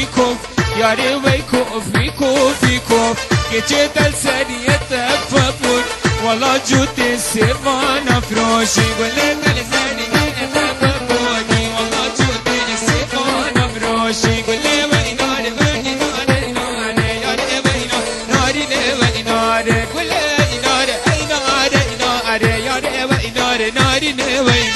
ويكوف ياري ويكوف ويكوف ويكوف كجيت السرية تفضل والله جوت السيفان فروشي وليت السرية تفضل والله جوت السيفان فروشي قولي وينار وينار نار ياري وينار ناري وينار قولي نار اي نار نار ياري وينار ناري وينار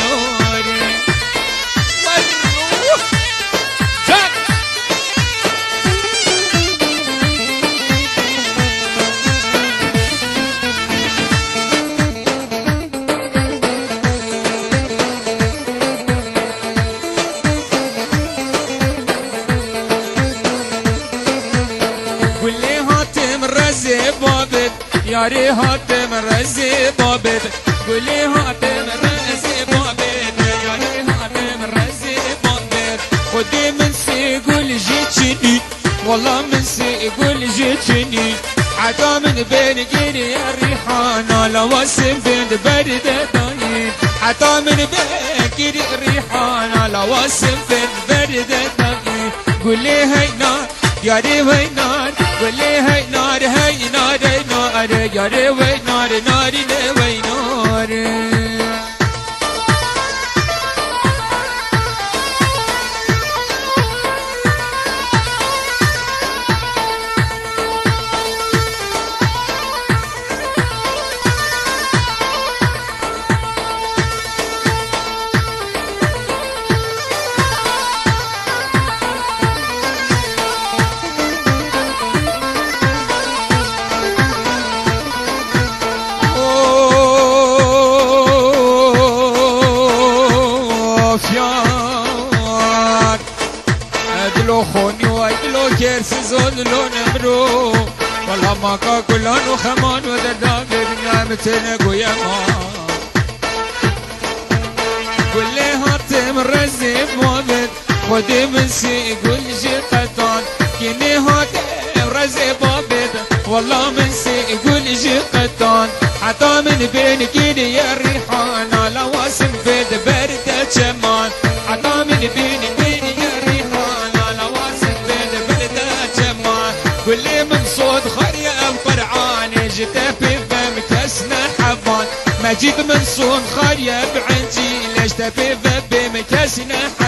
ياري هاتم رزي بابد قولي هاتم رزي بابد ياري هاتم رزي بابد خدي من سيقول جيتشني والله من سيقول جيتشني عدا من بين جيني الريحانة لواسم بين برد داين عدا من بين جيني الريحانة لواسم بين برد داين قولي هاي نار ياري هاي نار قولي هاي نار هاي نار ياري وينار ناري وينار خوني وايلو كيرس زولو نمرو والله ما كاكلان وخمان ودرداقر نعمتنا قويما كل هاتم رزيب موبد خدي من سي قول جي قطان كيني هاتم رزيب موبد والله من سي قول جي قطان حتى من بين كيني يا الريحانة لواسم فيد برد جمان حتى من بين كل من صوت خرية فرعاني جيت في فم كسنا حبان ما جيت من صوت خرية بعندي ليش تفي فم كسنا